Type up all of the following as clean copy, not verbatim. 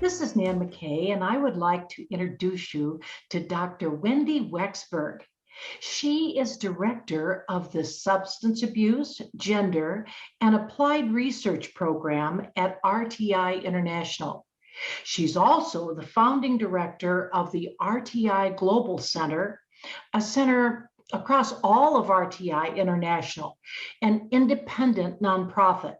This is Nan McKay, and I would like to introduce you to Dr. Wendee Wechsberg. She is director of the Substance Abuse, Gender, and Applied Research Program at RTI International. She's also the founding director of the RTI Global Center, a center across all of RTI International, an independent nonprofit.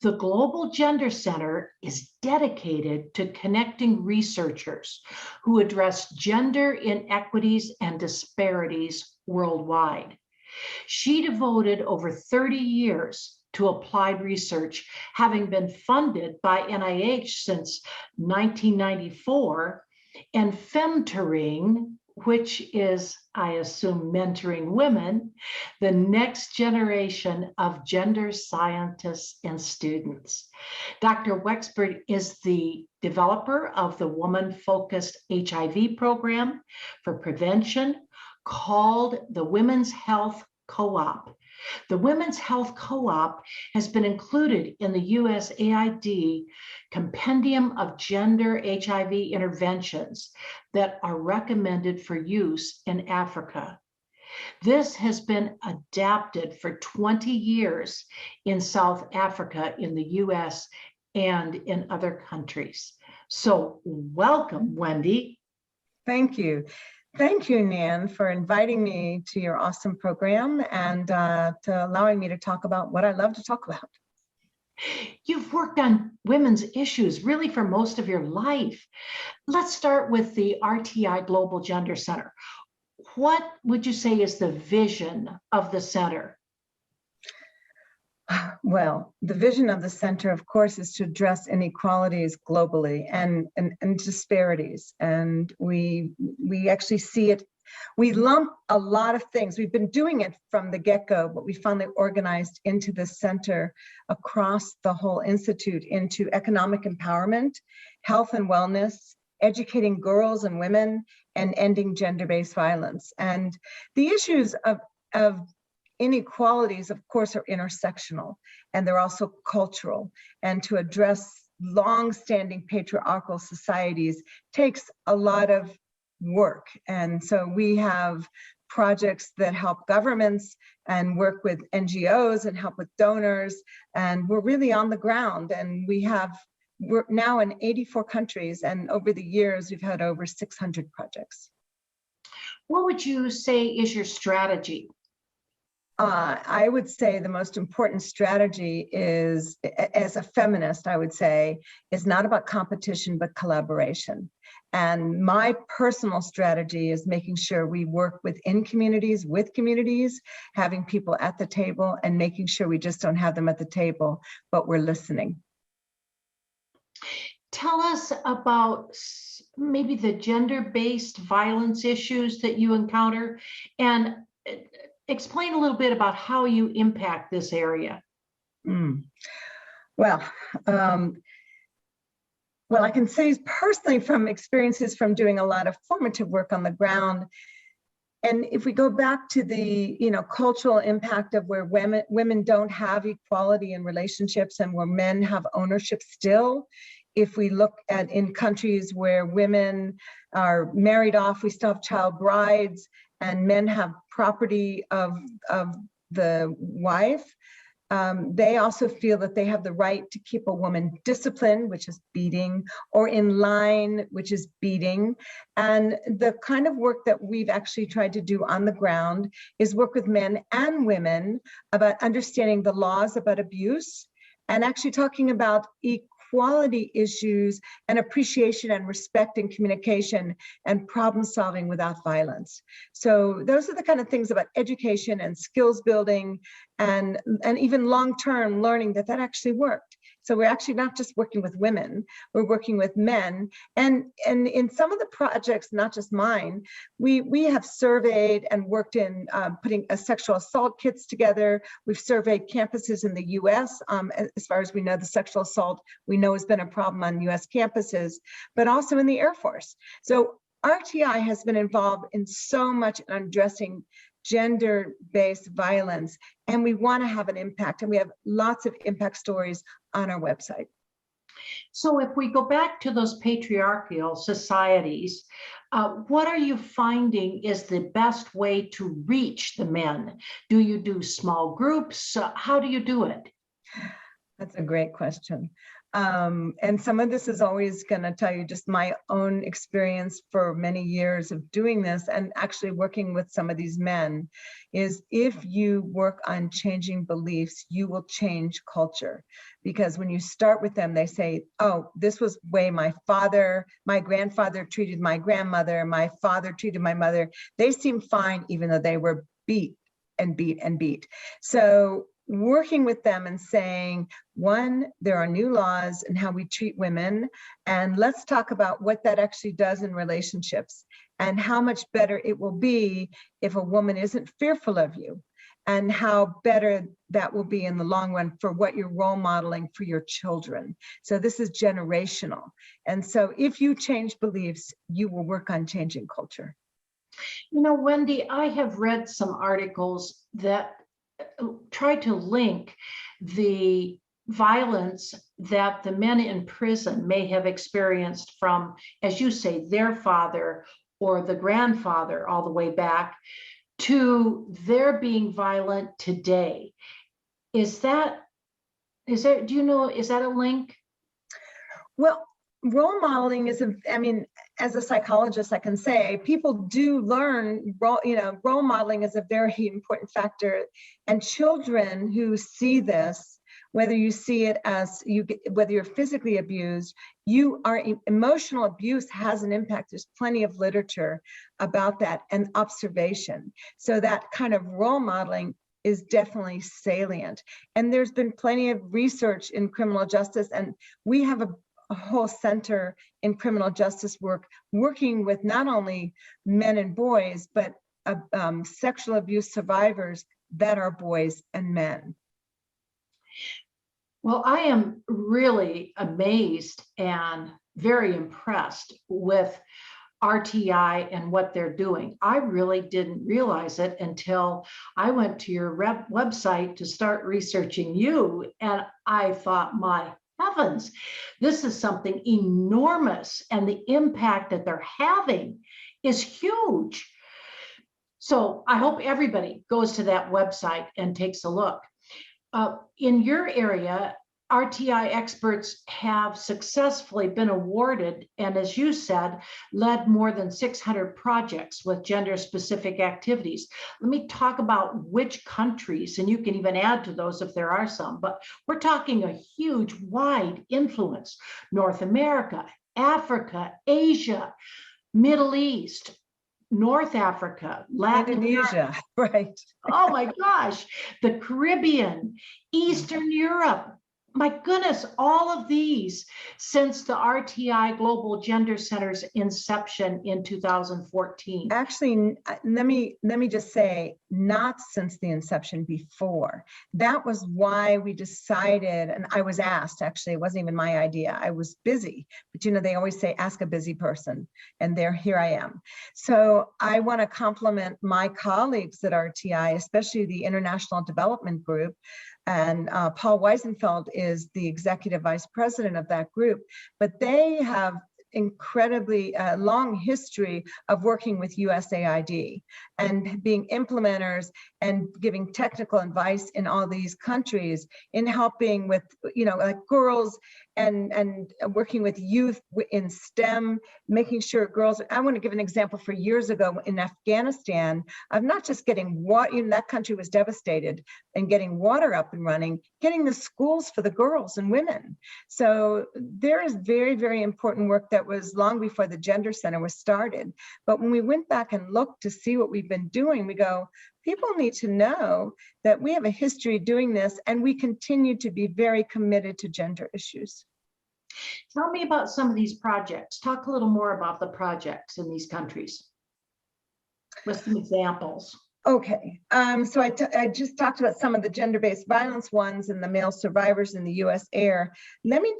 The Global Gender Center is dedicated to connecting researchers who address gender inequities and disparities worldwide. She devoted over 30 years to applied research, having been funded by NIH since 1994, and femtoring, which is, I assume, mentoring women, the next generation of gender scientists and students. Dr. Wechsberg is the developer of the woman-focused HIV program for prevention called the Women's Health Co-op. The Women's Health Co-op has been included in the USAID Compendium of Gender HIV Interventions that are recommended for use in Africa. This has been adapted for 20 years in South Africa, in the US, and in other countries. So welcome, Wendee. Thank you. Thank you, Nan, for inviting me to your awesome program and to allowing me to talk about what I love to talk about. You've worked on women's issues really for most of your life. Let's start with the RTI Global Gender Center. What would you say is the vision of the center? Well, the vision of the center, of course, is to address inequalities globally and disparities. And we actually see it, we lump a lot of things. We've been doing it from the get-go, but we finally organized into the center across the whole institute into economic empowerment, health and wellness, educating girls and women, and ending gender-based violence. And the issues of inequalities, of course, are intersectional, and they're also cultural. And to address long-standing patriarchal societies takes a lot of work. And so we have projects that help governments and work with NGOs and help with donors. And we're really on the ground. And we're now in 84 countries. And over the years, we've had over 600 projects. What would you say is your strategy? I would say the most important strategy is, as a feminist, I would say, is not about competition, but collaboration. And my personal strategy is making sure we work within communities, with communities, having people at the table, and making sure we just don't have them at the table, but we're listening. Tell us about maybe the gender-based violence issues that you encounter, and explain a little bit about how you impact this area. Well, I can say personally from experiences from doing a lot of formative work on the ground, and if we go back to the cultural impact of where women don't have equality in relationships and where men have ownership still, if we look at in countries where women are married off, we still have child brides, and men have property of the wife, they also feel that they have the right to keep a woman disciplined, which is beating, or in line, which is beating. And the kind of work that we've actually tried to do on the ground is work with men and women about understanding the laws about abuse and actually talking about equality issues and appreciation and respect and communication and problem solving without violence. So those are the kind of things about education and skills building and even long-term learning that actually worked. So we're actually not just working with women, we're working with men. And in some of the projects, not just mine, we have surveyed and worked in putting sexual assault kits together. We've surveyed campuses in the US. As far as we know, the sexual assault we know has been a problem on US campuses, but also in the Air Force. So RTI has been involved in so much in addressing gender-based violence, and we want to have an impact, and we have lots of impact stories on our website. So if we go back to those patriarchal societies, what are you finding is the best way to reach the men? Do you do small groups? How do you do it? That's a great question. And some of this is always going to tell you just my own experience for many years of doing this and actually working with some of these men is if you work on changing beliefs, you will change culture. Because when you start with them, they say, oh, this was way my grandfather treated my grandmother, my father treated my mother. They seemed fine, even though they were beat and beat and beat. So working with them and saying, one, there are new laws and how we treat women, and let's talk about what that actually does in relationships and how much better it will be if a woman isn't fearful of you, and how better that will be in the long run for what you're role modeling for your children. So this is generational. And so if you change beliefs, you will work on changing culture. You know, Wendee, I have read some articles that try to link the violence that the men in prison may have experienced from, as you say, their father or the grandfather all the way back to their being violent today. Is that is that a link? Well, role modeling is, as a psychologist, I can say people do learn, role modeling is a very important factor. And children who see this, whether you see it as whether you're physically abused, emotional abuse has an impact. There's plenty of literature about that and observation. So that kind of role modeling is definitely salient. And there's been plenty of research in criminal justice, and we have a whole center in criminal justice work, working with not only men and boys, but sexual abuse survivors that are boys and men. Well, I am really amazed and very impressed with RTI and what they're doing. I really didn't realize it until I went to your website to start researching you, and I thought, my heavens, this is something enormous, and the impact that they're having is huge. So I hope everybody goes to that website and takes a look. In your area, RTI experts have successfully been awarded, and as you said, led more than 600 projects with gender-specific activities. Let me talk about which countries, and you can even add to those if there are some, but we're talking a huge, wide influence. North America, Africa, Asia, Middle East, North Africa, Latin Indonesia, right. Oh my gosh, the Caribbean, Eastern Europe. My goodness, all of these since the RTI Global Gender Center's inception in 2014. Actually, let me just say, not since the inception, before. That was why we decided, and I was asked, actually, it wasn't even my idea. I was busy, but they always say, ask a busy person, and here I am. So I want to compliment my colleagues at RTI, especially the International Development Group, and Paul Weisenfeld is the executive vice president of that group, but they have incredibly long history of working with USAID and being implementers and giving technical advice in all these countries in helping with, like girls and working with youth in STEM, making sure girls, I want to give an example for years ago in Afghanistan of not just getting water, that country was devastated, and getting water up and running, getting the schools for the girls and women. So there is very, very important work that was long before the Gender Center was started. But when we went back and looked to see what we've been doing, we go, people need to know that we have a history doing this, and we continue to be very committed to gender issues. Tell me about some of these projects. Talk a little more about the projects in these countries with some examples. Okay, so I just talked about some of the gender-based violence ones and the male survivors in the U.S. air. Let me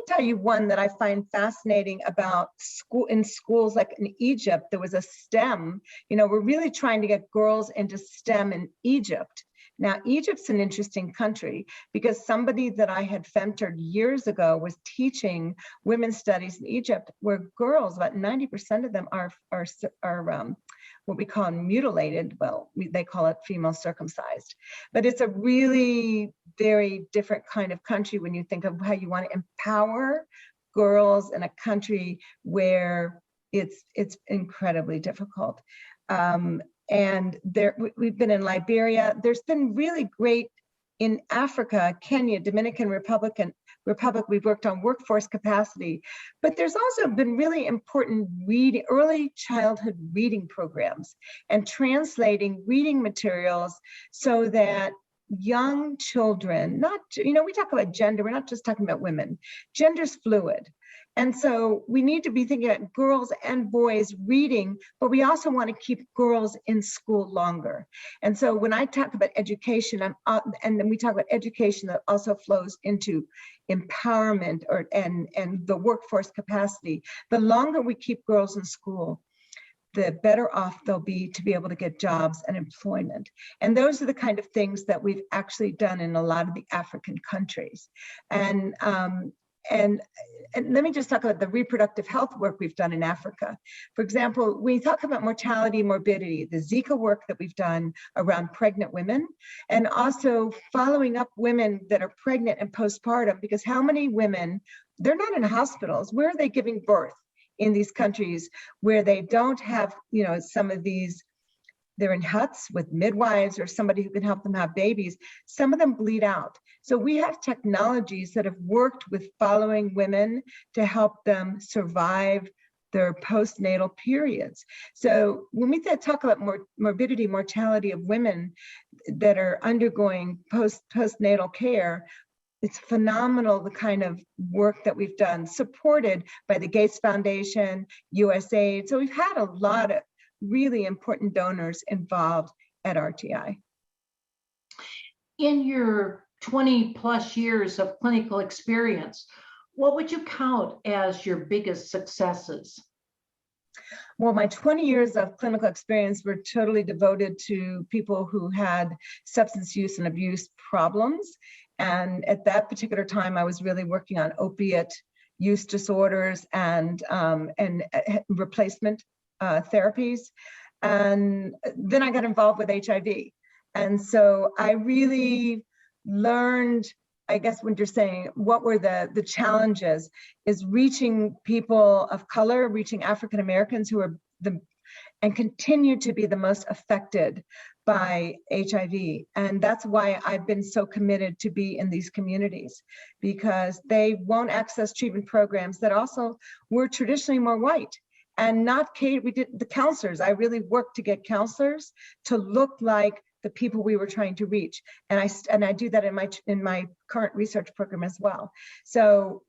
tell you one that I find fascinating about schools like in Egypt. There was a STEM. We're really trying to get girls into STEM in Egypt Now, Egypt's an interesting country because somebody that I had mentored years ago was teaching women's studies in Egypt, where girls, about 90% of them are what we call mutilated. Well, they call it female circumcised. But it's a really very different kind of country when you think of how you want to empower girls in a country where it's incredibly difficult. And we've been in Liberia. There's been really great in Africa, Kenya, Dominican Republic, we've worked on workforce capacity, but there's also been really important early childhood reading programs and translating reading materials so that young children, we talk about gender, we're not just talking about women, gender's fluid. And so we need to be thinking about girls and boys reading, but we also want to keep girls in school longer. And so when I talk about education, and then we talk about education that also flows into empowerment and the workforce capacity, the longer we keep girls in school, the better off they'll be to be able to get jobs and employment. And those are the kind of things that we've actually done in a lot of the African countries. And let me just talk about the reproductive health work we've done in Africa. For example, we talk about mortality, morbidity, the Zika work that we've done around pregnant women, and also following up women that are pregnant and postpartum, because how many women, they're not in hospitals, where are they giving birth in these countries where they don't have, some of these, they're in huts with midwives or somebody who can help them have babies. Some of them bleed out. So we have technologies that have worked with following women to help them survive their postnatal periods. So when we talk about morbidity, mortality of women that are undergoing postnatal care, it's phenomenal, the kind of work that we've done, supported by the Gates Foundation, USAID. So we've had a lot of really important donors involved at RTI. In your 20 plus years of clinical experience, what would you count as your biggest successes? Well, my 20 years of clinical experience were totally devoted to people who had substance use and abuse problems. And at that particular time, I was really working on opiate use disorders and replacement therapies. And then I got involved with HIV. And so I really learned, I guess when you're saying what were the challenges, is reaching people of color, reaching African Americans who are and continue to be the most affected by HIV. And that's why I've been so committed to be in these communities, because they won't access treatment programs that also were traditionally more white. And we did the counselors. I really worked to get counselors to look like the people we were trying to reach. And I do that in my current research program as well. So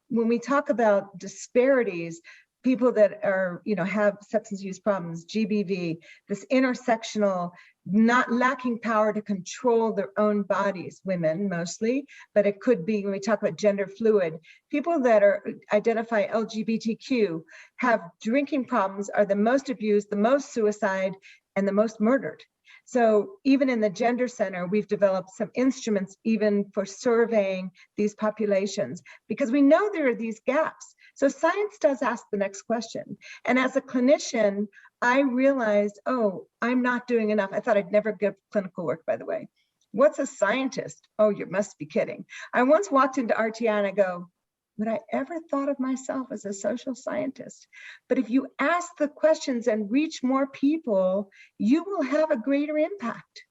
when we talk about disparities, people that are, have substance use problems, GBV, this intersectional, not lacking power to control their own bodies, women mostly, but it could be, when we talk about gender fluid, people that identify LGBTQ, have drinking problems, are the most abused, the most suicide, and the most murdered. So even in the Gender Center, we've developed some instruments even for surveying these populations, because we know there are these gaps. So science does ask the next question. And as a clinician, I realized, I'm not doing enough. I thought I'd never give clinical work, by the way. What's a scientist? Oh, you must be kidding. I once walked into RTI and I go, would I ever thought of myself as a social scientist? But if you ask the questions and reach more people, you will have a greater impact.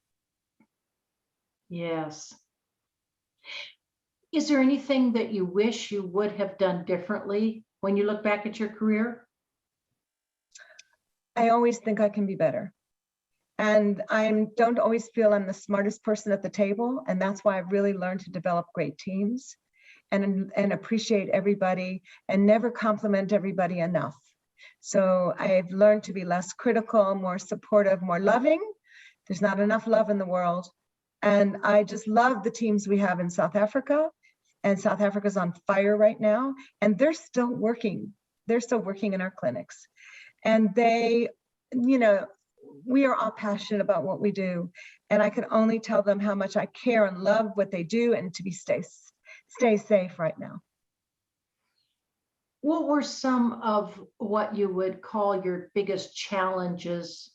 Yes. Is there anything that you wish you would have done differently when you look back at your career? I always think I can be better. And I don't always feel I'm the smartest person at the table. And that's why I've really learned to develop great teams and appreciate everybody and never compliment everybody enough. So I've learned to be less critical, more supportive, more loving. There's not enough love in the world. And I just love the teams we have in South Africa. And South Africa's on fire right now. And they're still working. They're still working in our clinics. And they, we are all passionate about what we do. And I can only tell them how much I care and love what they do, and to stay safe right now. What were some of what you would call your biggest challenges?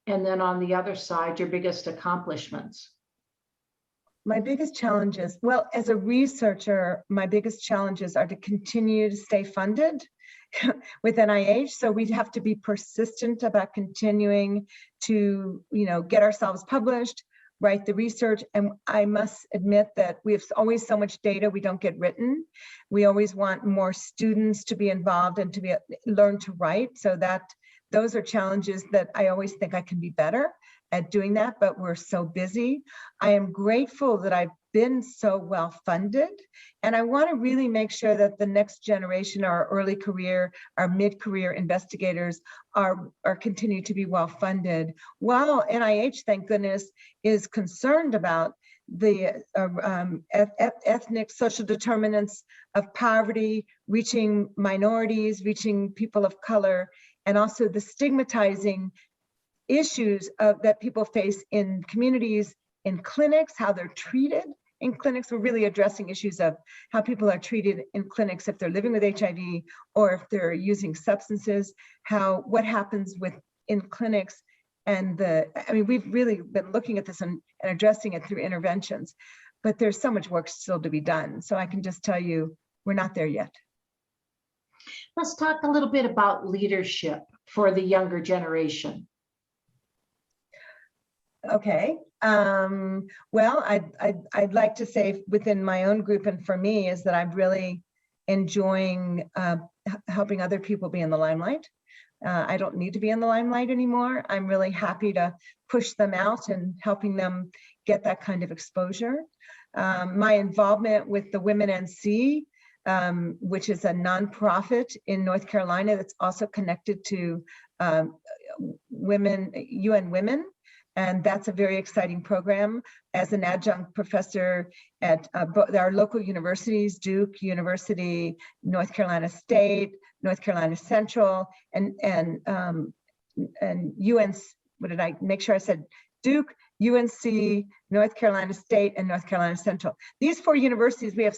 And then on the other side, your biggest accomplishments? My biggest challenges, well, as a researcher, my biggest challenges are to continue to stay funded with NIH. So we'd have to be persistent about continuing to, get ourselves published, write the research. And I must admit that we have always so much data we don't get written. We always want more students to be involved and to learn to write. So those are challenges that I always think I can be better at doing that, but we're so busy. I am grateful that I've been so well funded, and I want to really make sure that the next generation, our early career, our mid-career investigators are continue to be well funded, while NIH, thank goodness, is concerned about the ethnic social determinants of poverty, reaching minorities, reaching people of color, and also the stigmatizing issues that people face in communities, in clinics, how they're treated in clinics. We're really addressing issues of how people are treated in clinics if they're living with HIV or if they're using substances, what happens in clinics. And we've really been looking at this and addressing it through interventions, but there's so much work still to be done. So I can just tell you, we're not there yet. Let's talk a little bit about leadership for the younger generation. Okay. Well, I'd like to say within my own group and for me is that I'm really enjoying helping other people be in the limelight. I don't need to be in the limelight anymore. I'm really happy to push them out and helping them get that kind of exposure. My involvement with the Women NC, which is a nonprofit in North Carolina that's also connected to UN Women. And that's a very exciting program. As an adjunct professor at our local universities, Duke University, North Carolina State, North Carolina Central, and UNC, what did I make sure I said? Duke, UNC, North Carolina State, and North Carolina Central. These 4 universities, we have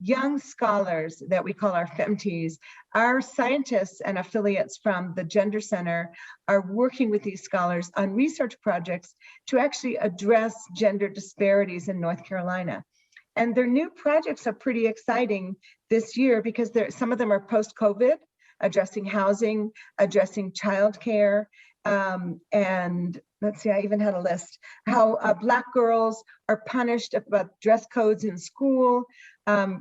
young scholars that we call our FemTs. Our scientists and affiliates from the Gender Center are working with these scholars on research projects to actually address gender disparities in North Carolina. And their new projects are pretty exciting this year because some of them are post-COVID, addressing housing, addressing childcare, and let's see, I even had a list, how Black girls are punished about dress codes in school,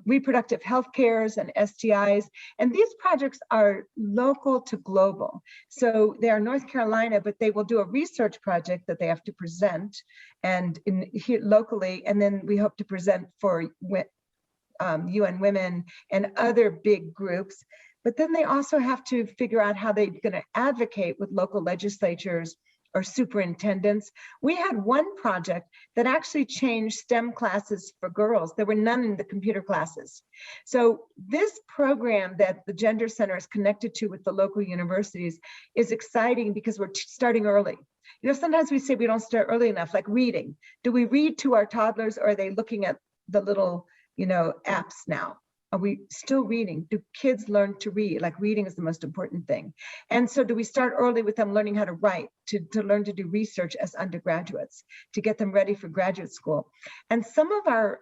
reproductive health cares and STIs. And these projects are local to global. So they are North Carolina, but they will do a research project that they have to present and here locally. And then we hope to present for UN Women and other big groups. But then they also have to figure out how they're going to advocate with local legislatures or superintendents. We had one project that actually changed STEM classes for girls. There were none in the computer classes. So this program that the Gender Center is connected to with the local universities is exciting because we're starting early. Sometimes we say we don't start early enough, like reading. Do we read to our toddlers, or are they looking at the little, apps now? Are we still reading? Do kids learn to read? Like, reading is the most important thing. And so do we start early with them learning how to write, to learn to do research as undergraduates, to get them ready for graduate school? And some of our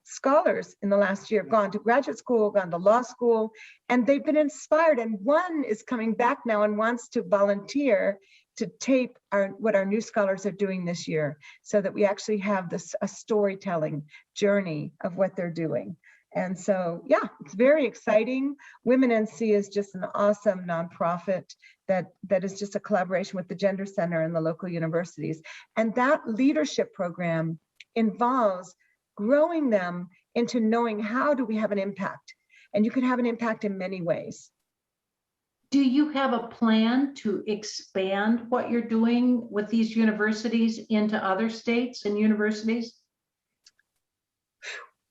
scholars in the last year have gone to graduate school, gone to law school, and they've been inspired. And one is coming back now and wants to volunteer to tape what our new scholars are doing this year, so that we actually have a storytelling journey of what they're doing. And so, yeah, it's very exciting. Women NC is just an awesome nonprofit that is just a collaboration with the Gender Center and the local universities. And that leadership program involves growing them into knowing, how do we have an impact? And you can have an impact in many ways. Do you have a plan to expand what you're doing with these universities into other states and universities?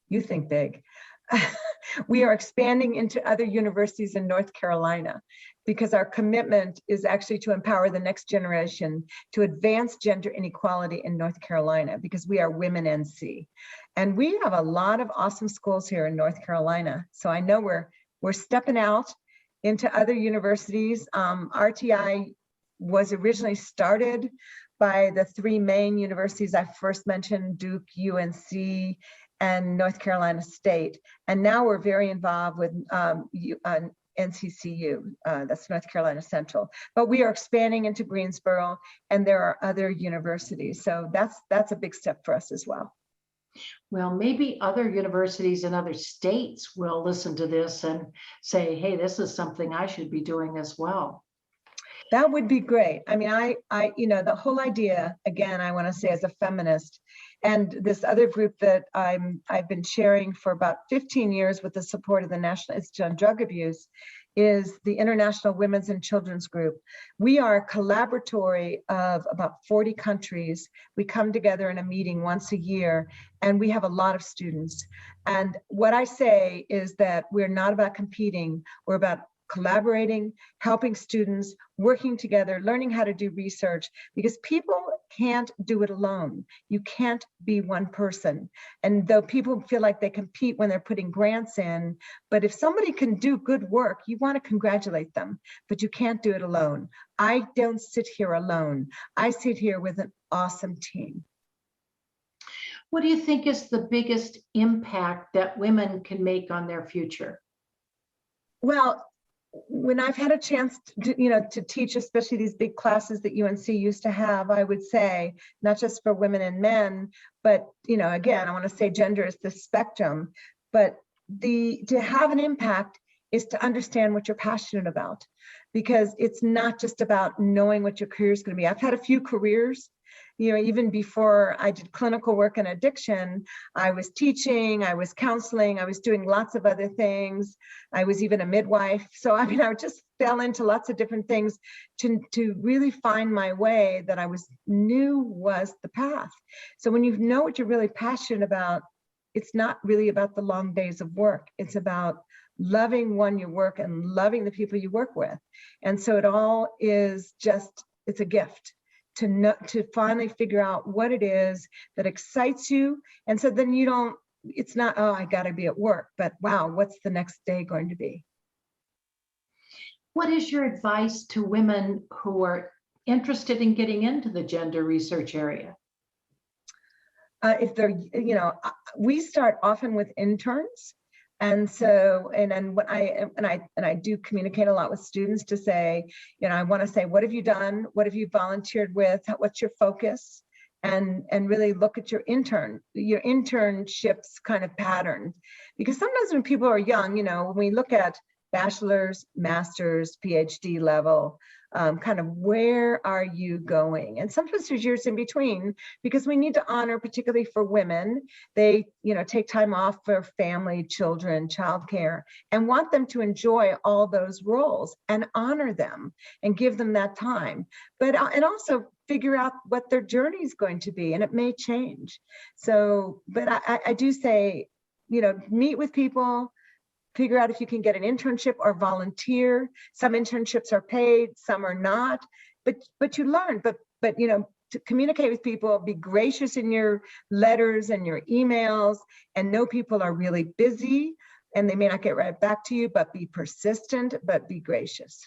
You think big. We are expanding into other universities in North Carolina because our commitment is actually to empower the next generation to advance gender inequality in North Carolina, because we are Women NC. And we have a lot of awesome schools here in North Carolina. So I know we're stepping out into other universities. RTI was originally started by the three main universities I first mentioned, Duke, UNC, and North Carolina State. And now we're very involved with NCCU, that's North Carolina Central. But we are expanding into Greensboro, and there are other universities. So that's a big step for us as well. Well, maybe other universities in other states will listen to this and say, hey, this is something I should be doing as well. That would be great. I mean, the whole idea, again, I want to say as a feminist, and this other group that I've been sharing for about 15 years with the support of the National Institute on Drug Abuse, is the International Women's and Children's Group. We are a collaboratory of about 40 countries. We come together in a meeting once a year, and we have a lot of students. And what I say is that we're not about competing, we're about collaborating, helping students, working together, learning how to do research, because people can't do it alone. You can't be one person. And though people feel like they compete when they're putting grants in, but if somebody can do good work, you want to congratulate them, but you can't do it alone. I don't sit here alone. I sit here with an awesome team. What do you think is the biggest impact that women can make on their future? Well, when I've had a chance to teach, especially these big classes that UNC used to have, I would say, not just for women and men, but, again, I want to say gender is the spectrum, but to have an impact is to understand what you're passionate about, because it's not just about knowing what your career is going to be. I've had a few careers. Even before I did clinical work in addiction, I was teaching, I was counseling, I was doing lots of other things. I was even a midwife. So, I just fell into lots of different things to really find my way that I knew was the path. So when you know what you're really passionate about, it's not really about the long days of work. It's about loving you work and loving the people you work with. And so it all is it's a gift. To finally figure out what it is that excites you. And so then it's not, oh, I gotta be at work, but wow, what's the next day going to be? What is your advice to women who are interested in getting into the gender research area? If they're, we start often with interns. And so, and then when I do communicate a lot with students to say, I want to say, what have you done? What have you volunteered with? What's your focus? And really look at your internships kind of pattern. Because sometimes when people are young, when we look at bachelor's, master's, PhD level, kind of where are you going? And sometimes there's years in between, because we need to honor, particularly for women, they take time off for family, children, childcare, and want them to enjoy all those roles and honor them and give them that time. But and also figure out what their journey is going to be, and it may change. So, but I do say, meet with people, figure out if you can get an internship or volunteer. Some internships are paid, some are not, but you learn, but to communicate with people, be gracious in your letters and your emails, and know people are really busy and they may not get right back to you, but be persistent, but be gracious.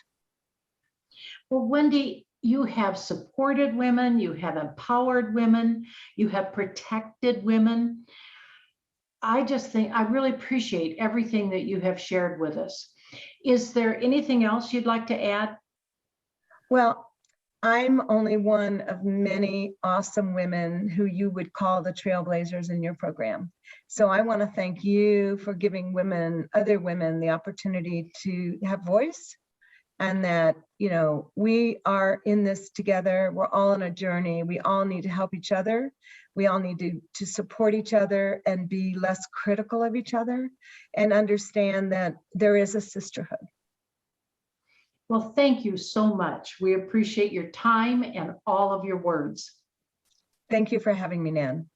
Well, Wendee, you have supported women, you have empowered women, you have protected women. I just think I really appreciate everything that you have shared with us. Is there anything else you'd like to add? Well, I'm only one of many awesome women who you would call the trailblazers in your program. So I want to thank you for giving other women, the opportunity to have voice, and that, we are in this together. We're all on a journey. We all need to help each other. We all need to support each other and be less critical of each other and understand that there is a sisterhood. Well, thank you so much. We appreciate your time and all of your words. Thank you for having me, Nan.